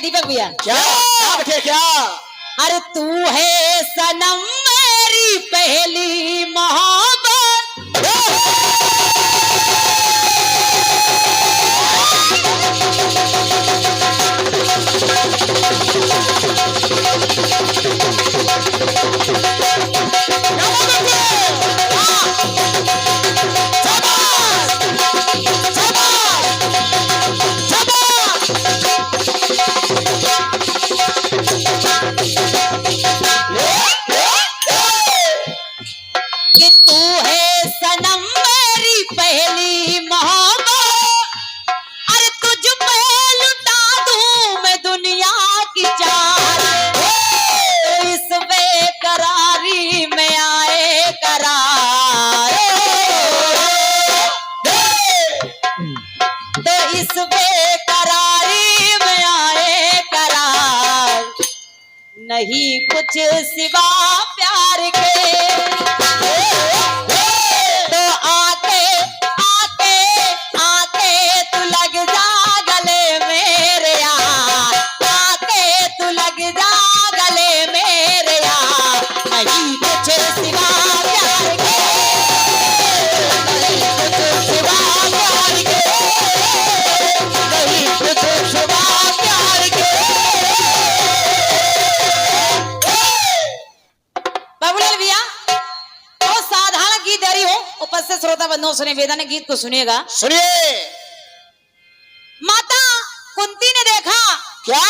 दीपक भैया। क्या क्या क्या? अरे तू है सनम मेरी पहली मोहब्बत, कि तू है सनम मेरी पहली मोहब्बत। अरे तुझ पे लुटा दूं मैं दुनिया की चाहत, तो इस बेकरारी में आए करार, तो इस बेकरारी में आए करार, नहीं कुछ सिवा प्यार के। तो आके आके आके तू लग जा गले मेरे यार, आके तू लग जा गले मेरे यार, नहीं कुछ सिवा प्यार के, नहीं कुछ सिवा प्यार के, नहीं कुछ सिवा प्यार के। बाबूलाल भैया बहुत साधारण गीत जारी हो, उपस्थित श्रोता बंधुओं सुने वेदना गीत को सुनिएगा। सुनिए। माता कुंती ने देखा क्या?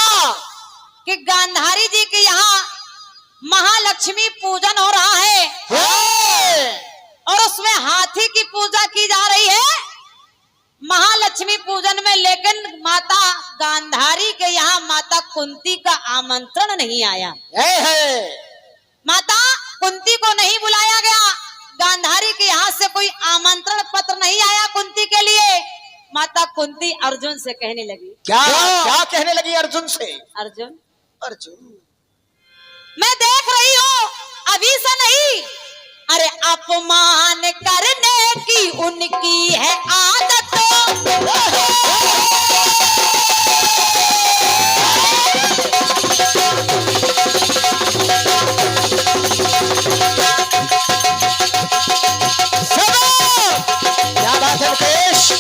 कि गांधारी जी के यहाँ महालक्ष्मी पूजन हो रहा है और उसमें हाथी की पूजा की जा रही है महालक्ष्मी पूजन में, लेकिन माता गांधारी के यहाँ माता कुंती का आमंत्रण नहीं आया। माता कुंती को नहीं बुलाया गया, गांधारी के यहाँ से कोई आमंत्रण पत्र नहीं आया कुंती के लिए। माता कुंती अर्जुन से कहने लगी। क्या क्या कहने लगी अर्जुन से? अर्जुन अर्जुन मैं देख रही हूँ अभी से नहीं, अरे अपमान करने की उनकी है आदत, क्या बात है मुकेश,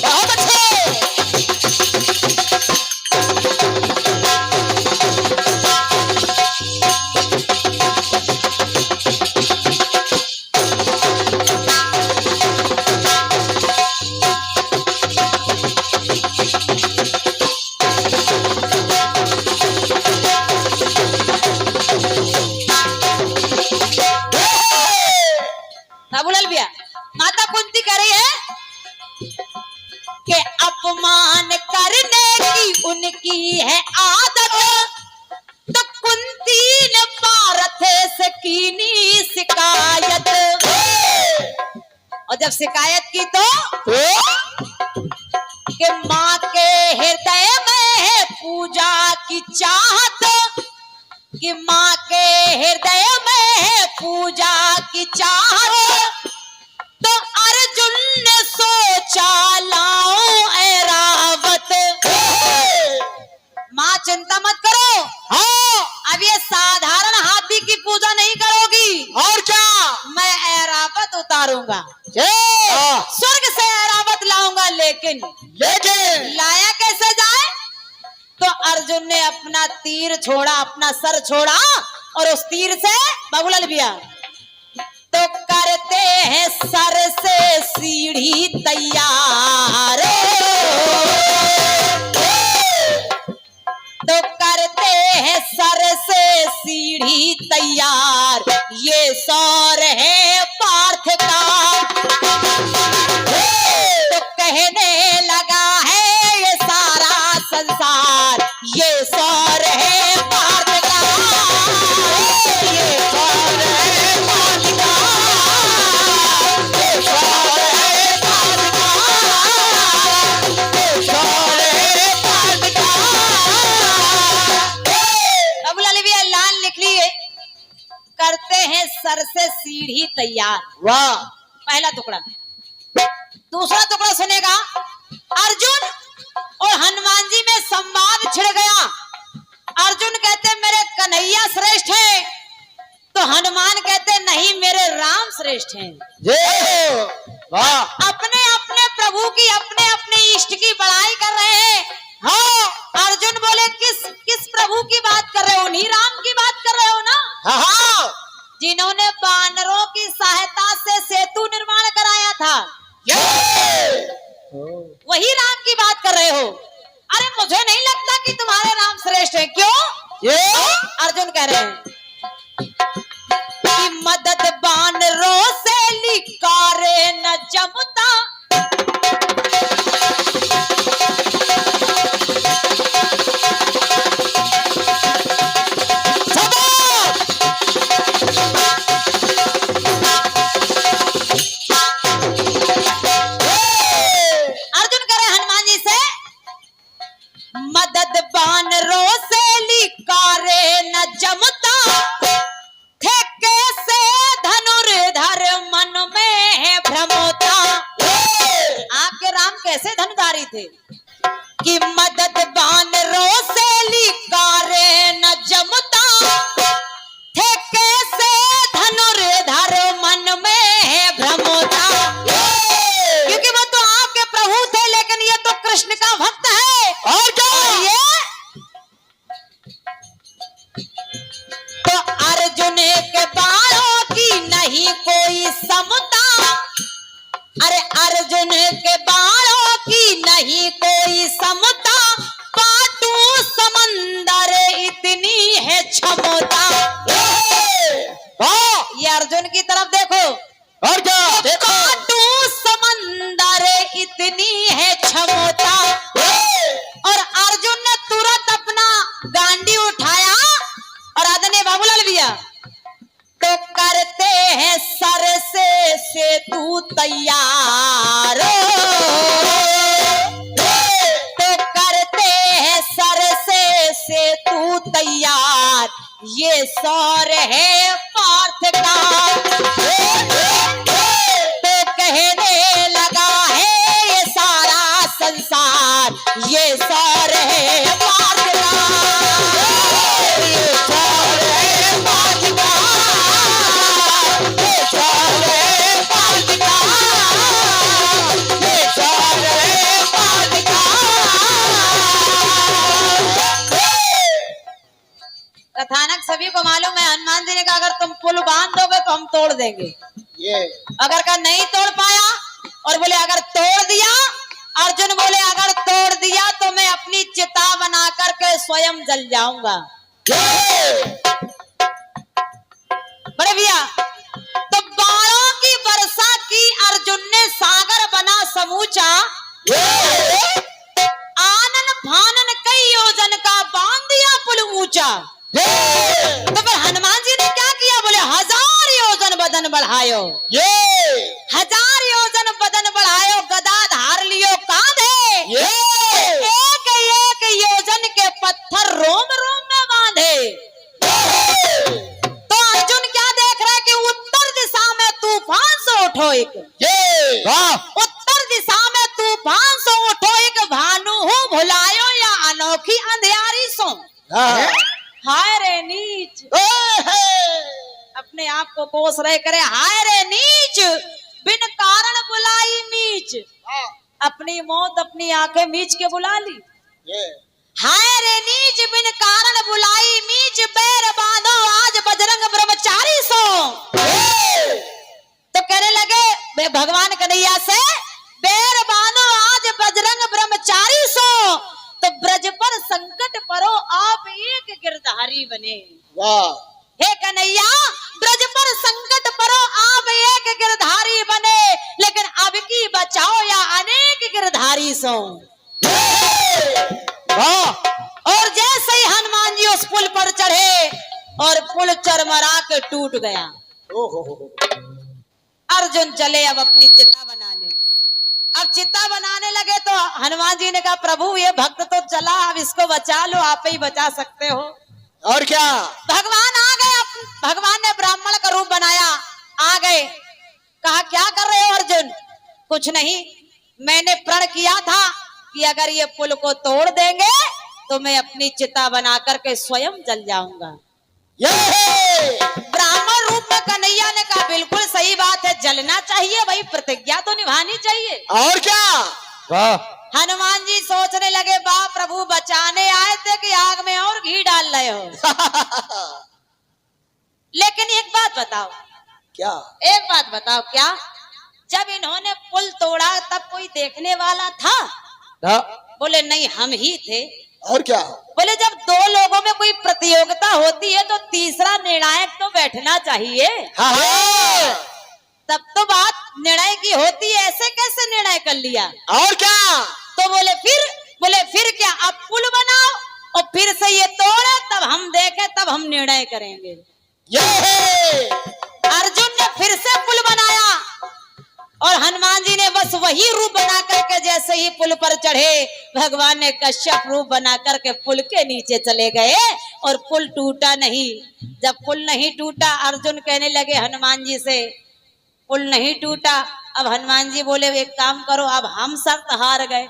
बहुत अच्छे। बाबूलाल भैया माता कुंती कह रही है कि अपमान करने की उनकी है आदत, तो कुंती ने पारथ से कीनी शिकायत, और जब शिकायत की तो कि माँ के हृदय में है पूजा की चाहत, कि माँ के हृदय में है पूजा की चाहत, तो अर्जुन ने सोचा लाऊं ऐरावत। माँ चिंता मत करो, हाँ अब ये साधारण हाथी की पूजा नहीं करोगी, और क्या? मैं ऐरावत उतारूंगा, स्वर्ग से ऐरावत लाऊंगा, लेकिन लाया कैसे जाए? तो अर्जुन ने अपना तीर छोड़ा, अपना सर छोड़ा, और उस तीर से बाबूलाल भैया तो करते हैं सर से सीढ़ी तैयार, तो करते हैं सर से सीढ़ी तैयार, ये सौर है पार्थ का, तो कहने लगा है ये सारा संसार, ये सौर है पार्थ का, ये सौर है पार्थ का, ये सौर है पार्थ का, ये सौर है पार्थ का। बाबूलाल भैया लाल लिख लिए, करते हैं सर से सीढ़ी तैयार। वाह, पहला टुकड़ा। दूसरा टुकड़ा सुनेगा, अर्जुन और हनुमान जी में संवाद श्रेष्ठ हैं। जय हो। वाह। अपने अपने प्रभु की, अपने अपने इष्ट की बड़ाई कर रहे हैं। हाँ, अर्जुन बोले किस किस प्रभु की बात कर रहे हो? उन्हीं राम की बात कर रहे हो ना, हाँ हाँ। जिन्होंने वानरों की सहायता से सेतु निर्माण कराया था। वही राम की बात कर रहे हो। अरे मुझे नहीं लगता कि तुम्हारे राम श्रेष्ठ है। क्यों? अर्जुन कह रहे हैं कि मदद वानरों से लिकारे न जमता, मदद वानरों से लिकारे न जमता, थे कैसे धनुर्धर मन में है भ्रमोता। आपके राम कैसे धनुधारी थे कि मदद वानरों से लिकारे न जमता, थे कैसे धनुर्धर मन में है भ्रमोता। क्योंकि वो तो आपके प्रभु थे, लेकिन ये तो कृष्ण का भक्त है। और क्या ये तो अर्जुन के बाणों की नहीं कोई समता। अरे अर्जुन के बाणों की नहीं कोई समता, पाटू समंदर इतनी है क्षमता। ये अर्जुन की तरफ देखो। और क्या देखो। पाटू समंदर इतनी है क्षमता। और अर्जुन ने तुरंत अपना गांडी उठाया और आदरणीय बाबूलाल भैया तो करते हैं सर से सेतु तैयार, तो करते हैं सर से सेतु तैयार, ये सौर है पार्थ का। तो कहने लगा है ये सारा संसार, ये सौर है पार्थ का, ये सौर है पार्थ का, ये सौर है पार्थ का, ये सौर है पार्थ का। कथानक सभी को मालूम है। हनुमान जी ने कहा अगर तुम पुल बांध दोगे तो हम तोड़ देंगे। ये अगर का नहीं तोड़ पाया और बोले अगर तोड़ दिया, अर्जुन बोले अगर तोड़ दिया तो मैं अपनी चिता बना करके स्वयं जल जाऊंगा। बड़े भैया तो बाणों की वर्षा की अर्जुन ने, सागर बना समूचा, आनन फानन कई योजन का बांध दिया पुल ऊंचा। तो फिर हनुमान जी ने क्या किया? बोले 1000 योजन बदन बढ़ायो, ये 1000 योजन बदन बढ़ायो, गदा धार लियो कांधे, एक एक योजन के पत्थर रोम रोम में बांधे। तो अर्जुन क्या देख रहा है कि उत्तर दिशा में तूफान से उठो एक, ये वाह। उत्तर दिशा में तूफान से उठो एक, भानु हो भुलायो या अनोखी अंधियारी सो। हाय रे नीच, अपने आप को कोस रहे करे, हाय रे नीच, बिन कारण बुलाई मीच, अपनी मौत अपनी आंखें मीच के बुला ली। हाय रे नीच, बिन कारण बुलाई मीच, बैर बांधो आज बजरंग ब्रह्मचारी सो। तो कहने लगे भगवान कन्हैया से, बैर बांधो आज बजरंग ब्रह्मचारी सो, तो ब्रज पर संकट परो आप एक गिरधारी बने। वाह। हे कन्हैया ब्रज पर संकट परो आप एक गिरधारी बने, लेकिन अब की बचाओ या अनेक गिरधारी सो। वाह। और जैसे ही हनुमान जी उस पुल पर चढ़े और पुल चरमरा के टूट गया। अर्जुन चले अब अपनी चिता बनाने। अब चिता बनाने लगे तो हनुमान जी ने कहा प्रभु ये भक्त तो चला, अब इसको बचा लो, आप ही बचा सकते हो। और क्या। भगवान आ गए, भगवान ने ब्राह्मण का रूप बनाया, आ गए। कहा क्या कर रहे हो अर्जुन? कुछ नहीं, मैंने प्रण किया था कि अगर ये पुल को तोड़ देंगे तो मैं अपनी चिता बना करके स्वयं जल जाऊंगा। ये ब्राह्मण रूप में तो कन्हैया ने कहा बिल्कुल सही बात है, जलना चाहिए, वही प्रतिज्ञा तो निभानी चाहिए। और क्या? वाह हनुमान जी सोचने लगे, वाह प्रभु बचाने आए थे कि आग में और घी डाल रहे हो। लेकिन एक बात बताओ, क्या? एक बात बताओ, क्या जब इन्होंने पुल तोड़ा तब कोई देखने वाला था? ना बोले नहीं, हम ही थे। और क्या? बोले जब दो लोगों में कोई प्रतियोगिता होती है तो तीसरा निर्णायक तो बैठना चाहिए। हाँ हाँ। तब तो बात निर्णय की होती है, ऐसे कैसे निर्णय कर लिया? और क्या? तो बोले फिर क्या, अब पुल बनाओ और फिर से ये तोड़े, तब हम देखें, तब हम निर्णय करेंगे। ये अर्जुन ने फिर से पुल बनाया और हनुमान जी ने बस वही रूप बना करके जैसे ही पुल पर चढ़े, भगवान ने कश्यप रूप बना करके पुल के नीचे चले गए और पुल टूटा नहीं। जब पुल नहीं टूटा, अर्जुन कहने लगे हनुमान जी से, पुल नहीं टूटा। अब हनुमान जी बोले एक काम करो, अब हम शर्त हार गए,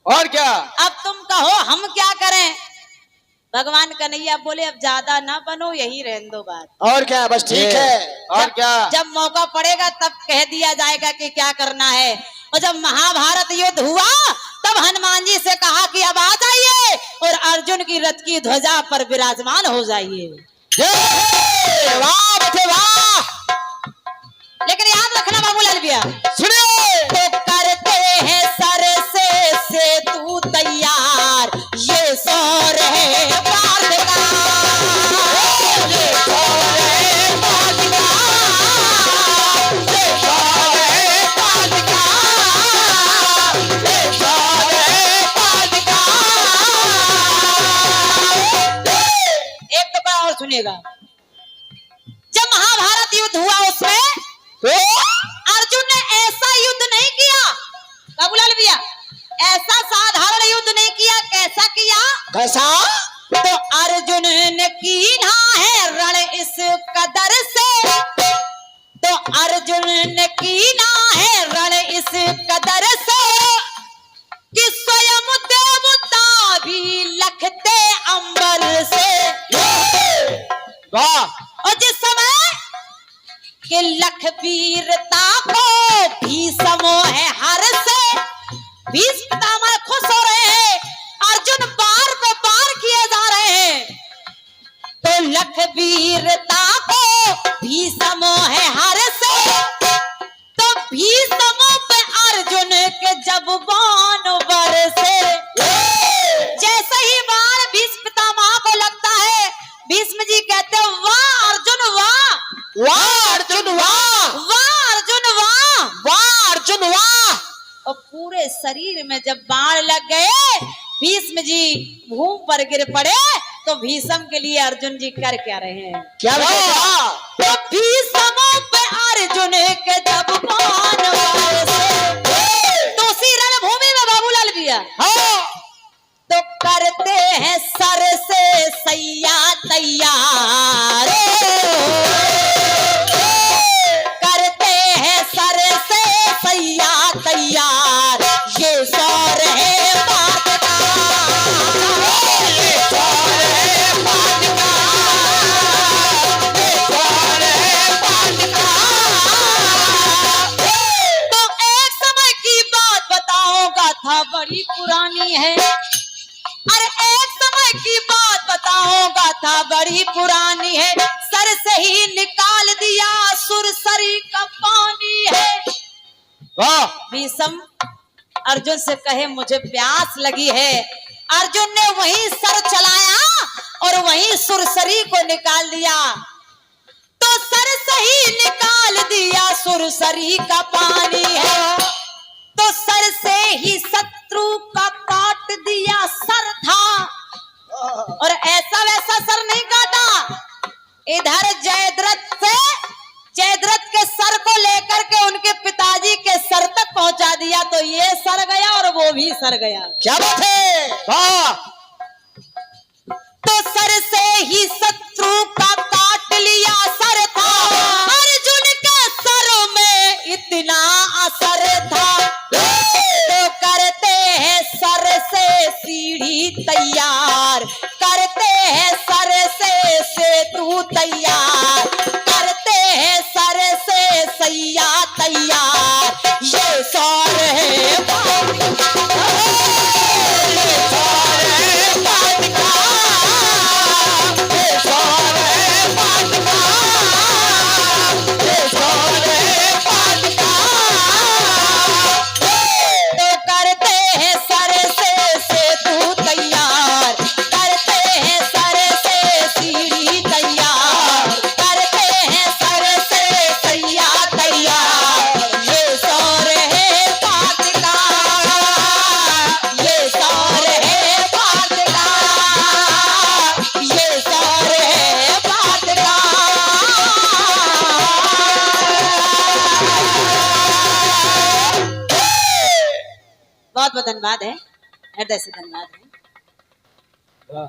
और क्या? अब तुम कहो हम क्या करें? भगवान कन्हैया बोले अब ज्यादा ना बनो, यही रहने दो बात। और क्या? बस ठीक है। और क्या? जब मौका पड़ेगा तब कह दिया जाएगा कि क्या करना है। और जब महाभारत युद्ध हुआ तब हनुमान जी से कहा कि अब आ जाइए और अर्जुन की रथ की ध्वजा पर विराजमान हो जाइए। वाह बेटे वाह। लेकिन याद रखना बाबूलाल भैया, सुनिए। तो करते हैं सर से तू तैयार, ये सौर है पार्थ का, ये सौर है पार्थ का, ये सौर है पार्थ का, ये सौर है पार्थ का। एक टुकड़ा और सुनिएगा, जब महाभारत युद्ध हुआ उसमें तो अर्जुन ने ऐसा युद्ध नहीं किया बाबूलाल भैया, ऐसा साधारण युद्ध नहीं किया। कैसा किया? कैसा? तो अर्जुन ने कीना है रण इस कदर से, तो अर्जुन ने कीना है रण इस कदर से कि स्वयं देवता भी लखते अंबर से। वाह। और जिस समय कि लख वीरता को भीष्म है हर से, भीष्म पितामह खुश हो रहे हैं, अर्जुन बार पे बार किए जा रहे हैं। तो लख वीरता को भीष्म है हर से, तो भीष्म पे अर्जुन के जब बाण बरसे, जैसे ही बाण भीष्म पितामह को लगता है, भीष्म जी कहते हैं वाह अर्जुन वाह, वाह अर्जुन वाह, वाह अर्जुन वाह, वाह अर्जुन वाह। और पूरे शरीर में जब बाण लग गए, भीष्म जी भूमि पर गिर पड़े, तो भीष्म के लिए अर्जुन जी कर क्या रहे हैं? क्या बेटा? तो भीष्म पे अर्जुन के जब बाण बरसे, तो उसी रणभूमि में बाबूलाल भैया हाँ। तो करते हैं सर से सैया तैयार, करते हैं सर से सैया तैयार, ये सौर है पार्थ का, ये सौर है पार्थ का, ये सौर है पार्थ का। तो एक समय की बात बताओ, गाथा बड़ी पुरानी है। अरे एक समय की बात बताओ, गाथा बड़ी पुरानी है, सर से ही निकाल दिया सुरसरी का पानी है। वाह भीष्म अर्जुन से कहे मुझे प्यास लगी है, अर्जुन ने वहीं सर चलाया और वहीं सुरसरी को निकाल दिया, तो सर से ही निकाल दिया सुरसरी का पानी है। तो सर से ही शत्रु का काट दिया सर था, और ऐसा वैसा सर नहीं काटा, इधर जयद्रथ के सर को लेकर के उनके पिताजी के सर तक पहुंचा दिया, तो ये सर गया और वो भी सर गया। क्या बात है? वाह तो सर से ही शत्रु का काट लिया सर था, अर्जुन के सर में इतना असर था। तो करते हैं सर से सीढ़ी तैयार, करते हैं सर से सेतु तैयार, करते हैं तैयार, ये सारे तो करते हैं सर से तू तैयार, करते हैं सर से सीढ़ी तैयार, करते हैं सर से सैया तैयार, ये सारे है बात का, ये सारे है बात का, ये सारे है बात का। बहुत बहुत धन्यवाद है, हृदय से धन्यवाद है। वाह